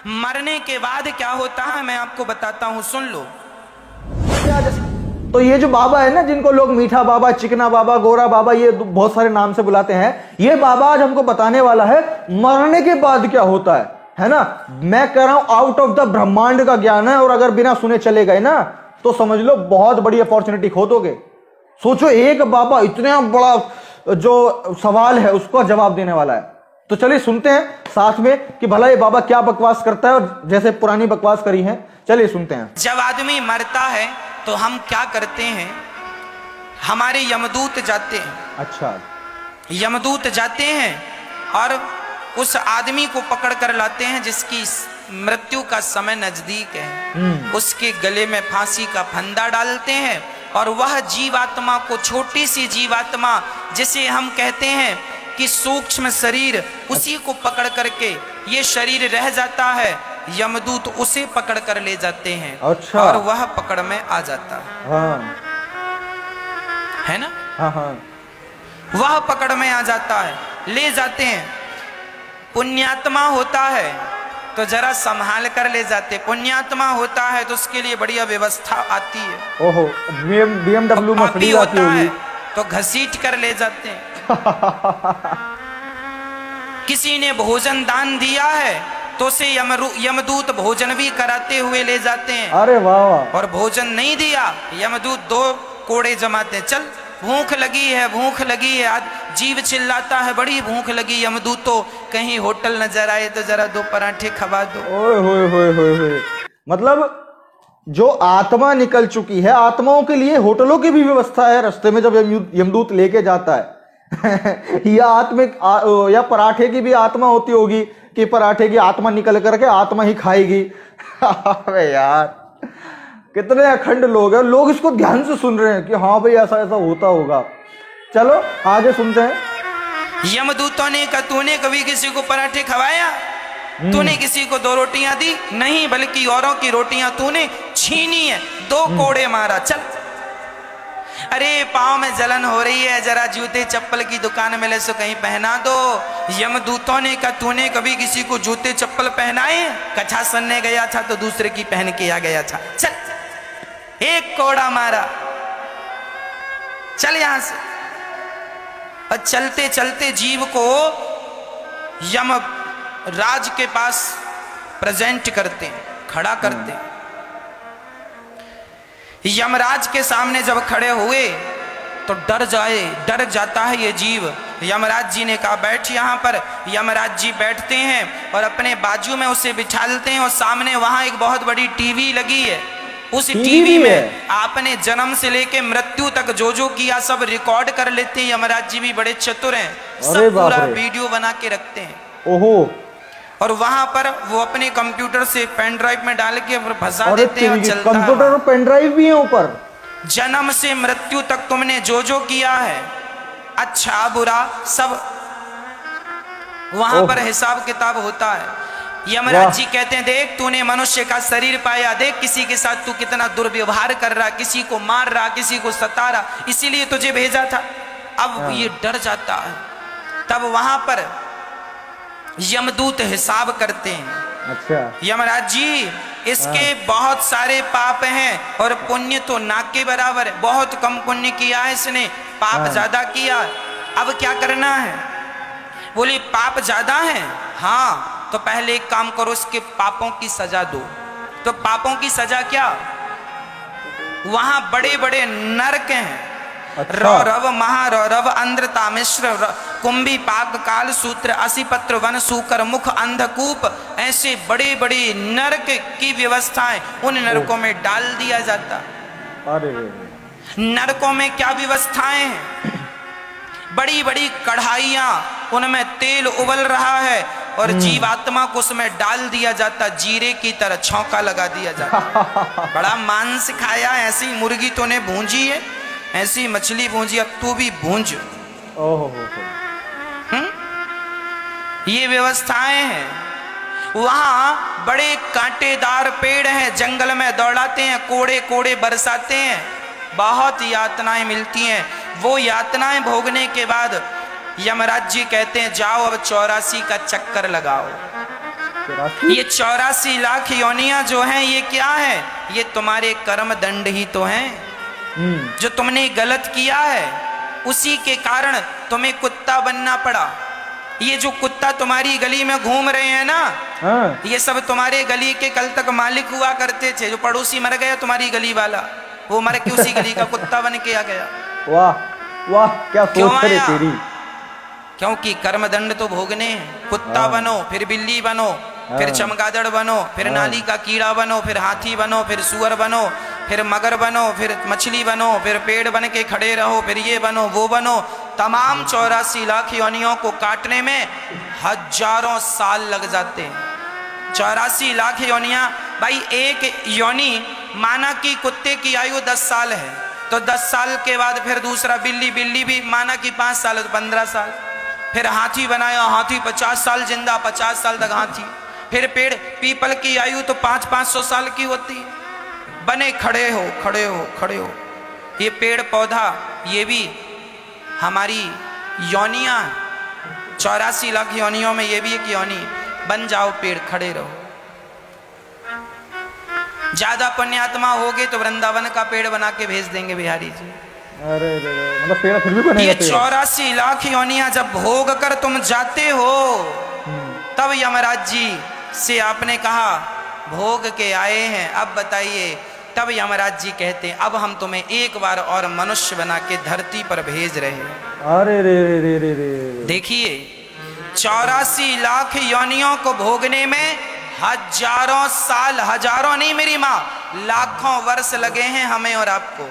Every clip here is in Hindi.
मरने के बाद क्या होता है मैं आपको बताता हूं, सुन लो। तो ये जो बाबा है ना, जिनको लोग मीठा बाबा, चिकना बाबा, गोरा बाबा, ये बहुत सारे नाम से बुलाते हैं, ये बाबा आज हमको बताने वाला है मरने के बाद क्या होता है ना। मैं कह रहा हूं आउट ऑफ द ब्रह्मांड का ज्ञान है, और अगर बिना सुने चले गए ना तो समझ लो बहुत बड़ी अपॉर्चुनिटी खो दोगे। सोचो एक बाबा इतना बड़ा जो सवाल है उसको जवाब देने वाला है। तो चलिए सुनते हैं साथ में कि भला ये बाबा क्या बकवास करता है, और जैसे पुरानी बकवास करी है, चलिए सुनते हैं। जब आदमी मरता है तो हम क्या करते हैं, हमारे यमदूत जाते हैं। अच्छा, यमदूत जाते हैं और उस आदमी को पकड़ कर लाते हैं जिसकी मृत्यु का समय नजदीक है। उसके गले में फांसी का फंदा डालते हैं और वह जीवात्मा को, छोटी सी जीवात्मा जिसे हम कहते हैं कि सूक्ष्म शरीर, उसी को पकड़ करके ये शरीर रह जाता है। यमदूत उसे पकड़ कर ले जाते हैं। अच्छा। और वह पकड़ में आ जाता है। हाँ। है ना। हाँ हाँ। वह पकड़ में आ जाता है, ले जाते हैं। पुण्यात्मा होता है तो जरा संभाल कर ले जाते, पुण्यात्मा होता है तो उसके लिए बढ़िया व्यवस्था आती है। ओहो, BMW पापी होता है तो घसीट कर ले जाते हैं। किसी ने भोजन दान दिया है तो उसे यमदूत भोजन भी कराते हुए ले जाते हैं। अरे वाह वाह। और भोजन नहीं दिया, यमदूत 2 कोड़े जमाते हैं। चल, भूख लगी है, भूख लगी है। आज जीव चिल्लाता है बड़ी भूख लगी, यमदूत तो कहीं होटल नजर आए तो जरा 2 पराठे खवा दो। ओए होए होए होए होए। मतलब जो आत्मा निकल चुकी है, आत्माओं के लिए होटलों की भी व्यवस्था है रास्ते में जब यमदूत लेके जाता है। या आत्मिक या पराठे की भी आत्मा होती होगी कि पराठे की आत्मा निकल करके आत्मा ही खाएगी। अबे यार, कितने अखंड लोग हैं, लोग इसको ध्यान से सुन रहे हैं कि हाँ भाई ऐसा ऐसा होता होगा। चलो आगे सुनते हैं। यमदूतों ने कहा, तूने कभी किसी को पराठे खवाया? तूने किसी को 2 रोटियां दी? नहीं, बल्कि औरों की रोटियां तूने छीनी है, 2 कोड़े मारा। चल, अरे पाँव में जलन हो रही है, जरा जूते चप्पल की दुकान मिले सो कहीं पहना दो। यमदूतों ने कहा, तूने कभी किसी को जूते चप्पल पहनाए? कछा सनने गया था तो दूसरे की पहन के आ गया था। चल, 1 कोड़ा मारा, चल यहां से। और चलते चलते जीव को यम राज के पास प्रेजेंट करते हैं, खड़ा करते हैं। यमराज के सामने जब खड़े हुए तो डर जाता है ये जीव। यमराज जी ने कहा, बैठ यहाँ पर। यमराज जी बैठते हैं और अपने बाजू में उसे बिछालते हैं, और सामने वहां एक बहुत बड़ी टीवी लगी है। उस टीवी में आपने जन्म से लेके मृत्यु तक जो जो किया सब रिकॉर्ड कर लेते हैं। यमराज जी भी बड़े चतुर हैं, सब पूरा वीडियो बना के रखते हैं। ओहो। और वहां पर वो अपने कंप्यूटर से पेन ड्राइव में डाल के फंसा देते हैं और चलता है। कंप्यूटर और पेन ड्राइव भी है ऊपर। जन्म से मृत्यु तक तुमने जो जो किया है, अच्छा बुरा, सब वहां पर हिसाब किताब होता है। यमराज जी कहते हैं, देख तूने मनुष्य का शरीर पाया, देख किसी के साथ तू कितना दुर्व्यवहार कर रहा, किसी को मार रहा, किसी को सता रहा, इसीलिए तुझे भेजा था। अब ये डर जाता है। तब वहां पर यमदूत हिसाब करते हैं। अच्छा। यमराज जी, इसके बहुत सारे पाप हैं और पुण्य तो ना के बराबर है। बहुत कम पुण्य किया है इसने, पाप ज्यादा किया। अब क्या करना है? बोले पाप ज्यादा है, हाँ, तो पहले एक काम करो, इसके पापों की सजा दो। तो पापों की सजा क्या? वहां बड़े बड़े नरक हैं। अच्छा। रौरव, महारौरव, अंध्रता, मिश्र, कुंभी, पाक, काल, सूत्र, असिपत्र, वन, सूकर, मुख, अंधकूप, ऐसे बड़े बड़े नरक की व्यवस्थाएं उन नरकों में डाल दिया जाता। अरे नरकों में क्या व्यवस्थाएं हैं? बड़ी बड़ी कढ़ाइयां, उनमें तेल उबल रहा है और जीवात्मा को उसमें डाल दिया जाता, जीरे की तरह छौंका लगा दिया जाता। बड़ा मांस खाया, ऐसी मुर्गी तो ने भूंजी है, ऐसी मछली भूंजी, अब तू भी भूंज। ओहो। ये व्यवस्थाएं हैं। वहां बड़े कांटेदार पेड़ हैं, जंगल में दौड़ाते हैं, कोड़े कोड़े बरसाते हैं, बहुत यातनाएं मिलती हैं। वो यातनाएं भोगने के बाद यमराज जी कहते हैं, जाओ अब 84 का चक्कर लगाओ। ये 84 लाख योनियां जो हैं ये क्या है? ये तुम्हारे कर्म दंड ही तो हैं। जो तुमने गलत किया है उसी के कारण तुम्हें कुत्ता बनना पड़ा। ये जो कुत्ता तुम्हारी गली में घूम रहे हैं ना, ये सब तुम्हारे गली के कल तक मालिक हुआ करते थे। जो पड़ोसी मर गया तुम्हारी गली वाला, वो मर के उसी गली का कुत्ता बन के आ गया। वाह वाह, क्या सोच है तेरी। क्योंकि कर्मदंड तो भोगने हैं। कुत्ता बनो, फिर बिल्ली बनो, फिर चमगादड़ बनो, फिर नाली का कीड़ा बनो, फिर हाथी बनो, फिर सुअर बनो, फिर मगर बनो, फिर मछली बनो, फिर पेड़ बन के खड़े रहो, फिर ये बनो वो बनो। तमाम 84 लाख योनियों को काटने में हजारों साल लग जाते हैं। 84 लाख योनियां भाई। एक योनि माना कि कुत्ते की आयु 10 साल है, तो 10 साल के बाद फिर दूसरा बिल्ली, बिल्ली भी माना कि 5 साल है तो 15 साल। फिर हाथी बनाया, हाथी 50 साल जिंदा, 50 साल तक हाथी। फिर पेड़, पीपल की आयु तो 500-500 साल की होती है। बने खड़े हो खड़े हो खड़े हो। ये पेड़ पौधा ये भी हमारी योनियां, 84 लाख योनियों में ये भी एक योनि। बन जाओ पेड़, खड़े रहो। ज्यादा पुण्यात्मा होगे तो वृंदावन का पेड़ बना के भेज देंगे बिहारी जी। अरे मतलब पेड़ फिर भी बनेगा। ये 84 लाख योनियां जब भोग कर तुम जाते हो, तब यमराज जी से आपने कहा भोग के आए हैं, अब बताइए। तब यमराज जी कहते हैं अब हम तुम्हें एक बार और मनुष्य बना के धरती पर भेज रहे हैं। अरे रे रे रे रे रे। देखिए 84 लाख योनियों को भोगने में हजारों साल, हजारों नहीं मेरी माँ, लाखों वर्ष लगे हैं हमें और आपको।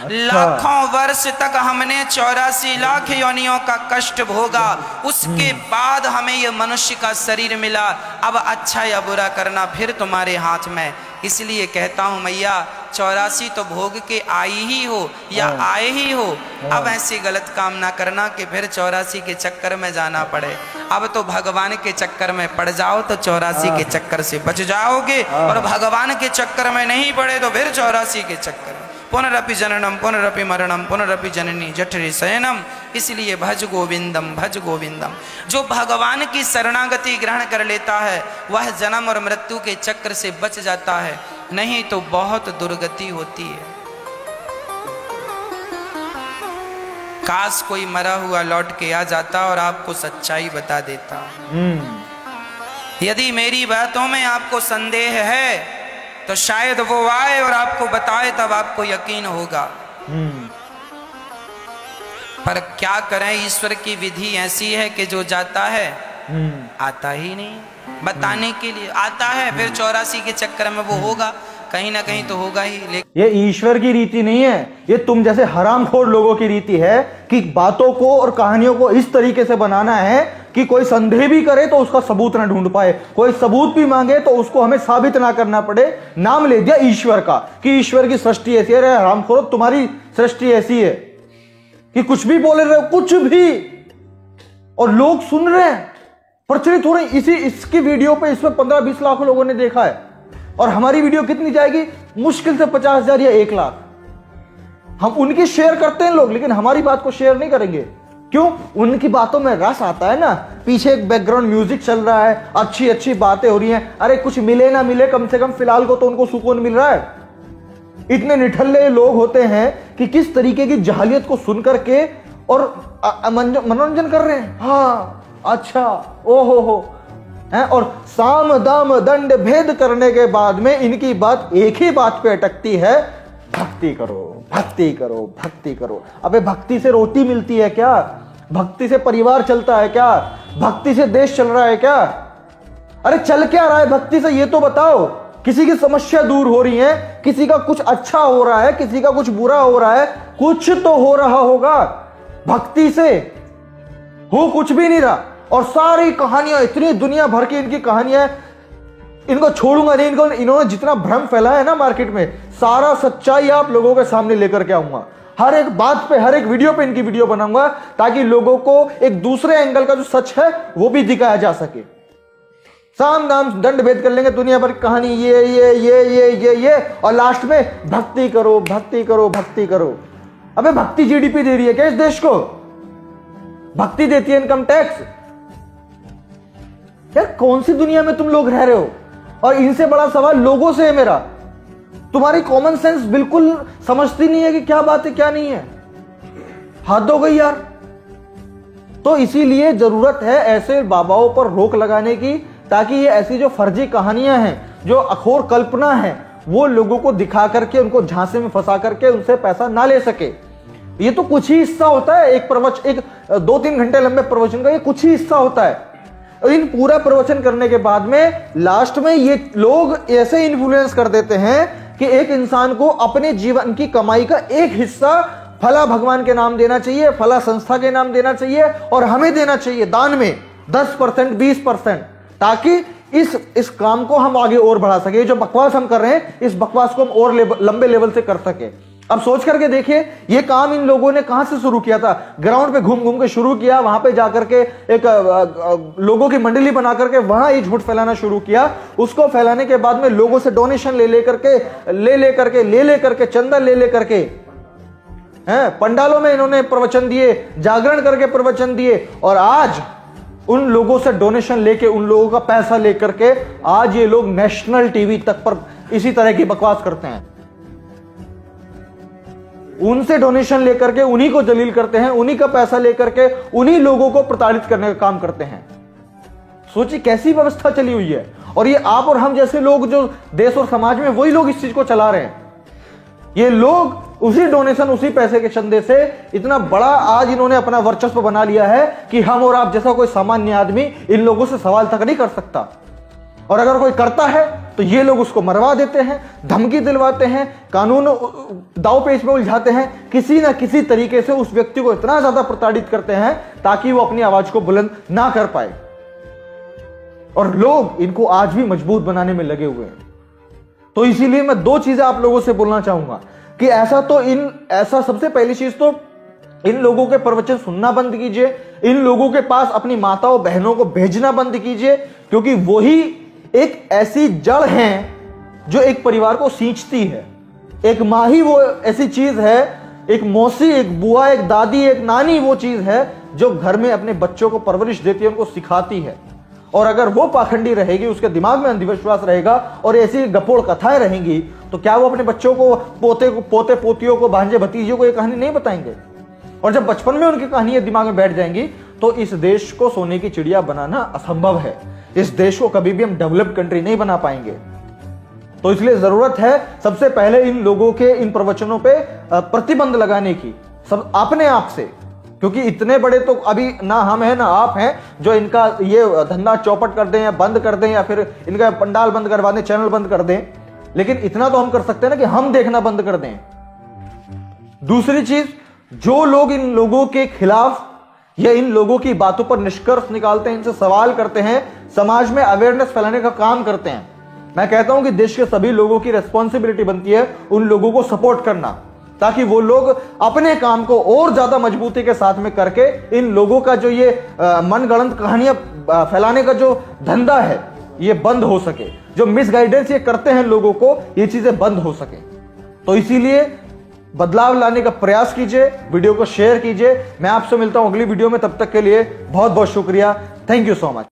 लाखों वर्ष तक हमने 84 लाख योनियों का कष्ट भोगा, उसके बाद हमें यह मनुष्य का शरीर मिला। अब अच्छा या बुरा करना फिर तुम्हारे हाथ में। इसलिए कहता हूं मैया 84 तो भोग के आई ही हो या आए ही हो। अब ऐसी गलत काम ना करना कि फिर 84 के चक्कर में जाना पड़े। अब तो भगवान के चक्कर में पड़ जाओ तो 84 के चक्कर से बच जाओगे, और भगवान के चक्कर में नहीं पड़े तो फिर 84 के चक्कर में। पुनरपि जननम पुनरपि मरणम पुनरपि जननी जठरे शयनम। इसलिए भज गोविंदम भज गोविंदम। जो भगवान की शरणागति ग्रहण कर लेता है वह जन्म और मृत्यु के चक्र से बच जाता है, नहीं तो बहुत दुर्गति होती है। काश कोई मरा हुआ लौट के आ जाता और आपको सच्चाई बता देता। यदि मेरी बातों में आपको संदेह है तो शायद वो आए और आपको बताए, तब आपको यकीन होगा। पर क्या करें, ईश्वर की विधि ऐसी है कि जो जाता है आता ही नहीं। बताने के लिए आता है, फिर 84 के चक्कर में वो होगा, कहीं ना कहीं तो होगा ही। लेकिन ये ईश्वर की रीति नहीं है, ये तुम जैसे हरामखोर लोगों की रीति है कि बातों को और कहानियों को इस तरीके से बनाना है कि कोई संदेह भी करे तो उसका सबूत ना ढूंढ पाए, कोई सबूत भी मांगे तो उसको हमें साबित ना करना पड़े। नाम ले दिया ईश्वर का कि ईश्वर की सृष्टि ऐसी है। हरामखोर, तुम्हारी सृष्टि ऐसी है कि कुछ भी बोले रहे हो, कुछ भी, और लोग सुन रहे हैं, प्रचलित हो रहे हैं। इसकी वीडियो पे इसमें 15-20 लाख लोगों ने देखा है, और हमारी वीडियो कितनी जाएगी? मुश्किल से 50,000 या 1 लाख। हम उनकी शेयर करते हैं लोग, लेकिन हमारी बात को शेयर नहीं करेंगे। क्यों? उनकी बातों में रस आता है ना, पीछे एक बैकग्राउंड म्यूजिक चल रहा है, अच्छी अच्छी बातें हो रही हैं। अरे कुछ मिले ना मिले, कम से कम फिलहाल को तो उनको सुकून मिल रहा है। इतने निठल्ले लोग होते हैं कि किस तरीके की जहालियत को सुन करके और मनोरंजन कर रहे हैं। हाँ अच्छा, ओहो हो है। और साम दाम दंड भेद करने के बाद में इनकी बात एक ही बात पे अटकती है, भक्ति करो भक्ति करो भक्ति करो। अबे भक्ति से रोटी मिलती है क्या? भक्ति से परिवार चलता है क्या? भक्ति से देश चल रहा है क्या? अरे चल क्या रहा है भक्ति से, ये तो बताओ। किसी की समस्या दूर हो रही है, किसी का कुछ अच्छा हो रहा है, किसी का कुछ बुरा हो रहा है, कुछ तो हो रहा होगा। भक्ति से हो कुछ भी नहीं रहा। और सारी कहानियां, इतनी दुनिया भर की इनकी कहानियां, इनको छोड़ूंगा नहीं। इन्होंने जितना भ्रम फैलाया है ना मार्केट में, सारा सच्चाई आप लोगों के सामने लेकर के आऊंगा। हर एक बात पे, हर एक वीडियो पे इनकी वीडियो बनाऊंगा, ताकि लोगों को एक दूसरे एंगल का जो सच है वो भी दिखाया जा सके। साम दाम दंड भेद कर लेंगे दुनिया भर की कहानी, ये और लास्ट में भक्ति करो भक्ति करो भक्ति करो। अबे भक्ति जीडीपी दे रही है क्या इस देश को? भक्ति देती है इनकम टैक्स। यार कौन सी दुनिया में तुम लोग रह रहे हो? और इनसे बड़ा सवाल लोगों से है मेरा, तुम्हारी कॉमन सेंस बिल्कुल समझती नहीं है कि क्या बात है क्या नहीं है। हद हो गई यार। तो इसीलिए जरूरत है ऐसे बाबाओं पर रोक लगाने की, ताकि ये ऐसी जो फर्जी कहानियां हैं, जो अखोर कल्पना है, वो लोगों को दिखा करके, उनको झांसे में फंसा करके उनसे पैसा ना ले सके। ये तो कुछ ही हिस्सा होता है एक 2-3 घंटे लंबे प्रवचन का, ये कुछ ही हिस्सा होता है। इन पूरा प्रवचन करने के बाद में लास्ट में ये लोग ऐसे इन्फ्लुएंस कर देते हैं कि एक इंसान को अपने जीवन की कमाई का एक हिस्सा फला भगवान के नाम देना चाहिए, फला संस्था के नाम देना चाहिए, और हमें देना चाहिए दान में 10%, 20%, ताकि इस काम को हम आगे और बढ़ा सके। जो बकवास हम कर रहे हैं, इस बकवास को हम और लंबे लेवल से कर सके। अब सोच करके देखिए, ये काम इन लोगों ने कहां से शुरू किया था? ग्राउंड पे घूम घूम के शुरू किया, वहां पे जाकर के एक लोगों की मंडली बना करके वहां ये झूठ फैलाना शुरू किया। उसको फैलाने के बाद में लोगों से डोनेशन ले करके चंदा ले करके पंडालों में इन्होंने प्रवचन दिए, जागरण करके प्रवचन दिए, और आज उन लोगों से डोनेशन लेके, उन लोगों का पैसा लेकर के आज ये लोग नेशनल टीवी तक पर इसी तरह की बकवास करते हैं। उनसे डोनेशन लेकर के उन्हीं को जलील करते हैं, उन्हीं का पैसा लेकर के उन्हीं लोगों को प्रताड़ित करने का काम करते हैं। सोचिए कैसी व्यवस्था चली हुई है। और ये आप और हम जैसे लोग जो देश और समाज में, वही लोग इस चीज को चला रहे हैं। ये लोग उसी डोनेशन, उसी पैसे के चंदे से इतना बड़ा आज इन्होंने अपना वर्चस्व बना लिया है कि हम और आप जैसा कोई सामान्य आदमी इन लोगों से सवाल तक नहीं कर सकता। और अगर कोई करता है तो ये लोग उसको मरवा देते हैं, धमकी दिलवाते हैं, कानून दाव पेच में उलझाते हैं, किसी ना किसी तरीके से उस व्यक्ति को इतना ज्यादा प्रताड़ित करते हैं ताकि वो अपनी आवाज को बुलंद ना कर पाए। और लोग इनको आज भी मजबूत बनाने में लगे हुए हैं। तो इसीलिए मैं 2 चीजें आप लोगों से बोलना चाहूंगा कि ऐसा सबसे पहली चीज तो इन लोगों के प्रवचन सुनना बंद कीजिए, इन लोगों के पास अपनी माताओं बहनों को भेजना बंद कीजिए, क्योंकि वही एक ऐसी जड़ है जो एक परिवार को सींचती है। एक माँ ही वो ऐसी चीज है, एक मौसी, एक बुआ, एक दादी, एक नानी वो चीज है जो घर में अपने बच्चों को परवरिश देती है, उनको सिखाती है। और अगर वो पाखंडी रहेगी, उसके दिमाग में अंधविश्वास रहेगा और ऐसी गपोड़ कथाएं रहेंगी, तो क्या वो अपने बच्चों को, पोते पोतियों को, भांजे भतीजों को ये कहानी नहीं बताएंगे? और जब बचपन में उनकी कहानियां दिमाग में बैठ जाएंगी तो इस देश को सोने की चिड़िया बनाना असंभव है। इस देश को कभी भी हम डेवलप्ड कंट्री नहीं बना पाएंगे। तो इसलिए जरूरत है सबसे पहले इन लोगों के इन प्रवचनों पे प्रतिबंध लगाने की, सब अपने आप से, क्योंकि इतने बड़े तो अभी ना हम हैं ना आप हैं जो इनका ये धंधा चौपट कर दें या बंद कर दें या फिर इनका पंडाल बंद करवा दें, चैनल बंद कर दें। लेकिन इतना तो हम कर सकते हैं ना कि हम देखना बंद कर दें। दूसरी चीज, जो लोग इन लोगों के खिलाफ या इन लोगों की बातों पर निष्कर्ष निकालते हैं, इनसे सवाल करते हैं, समाज में अवेयरनेस फैलाने का काम करते हैं, मैं कहता हूं कि देश के सभी लोगों की रिस्पॉन्सिबिलिटी बनती है उन लोगों को सपोर्ट करना, ताकि वो लोग अपने काम को और ज्यादा मजबूती के साथ में करके इन लोगों का जो ये मनगढ़ंत कहानियां फैलाने का जो धंधा है ये बंद हो सके। जो मिसगाइडेंस ये करते हैं लोगों को, ये चीजें बंद हो सके। तो इसीलिए बदलाव लाने का प्रयास कीजिए, वीडियो को शेयर कीजिए। मैं आपसे मिलता हूं अगली वीडियो में, तब तक के लिए बहुत बहुत शुक्रिया। Thank you so much.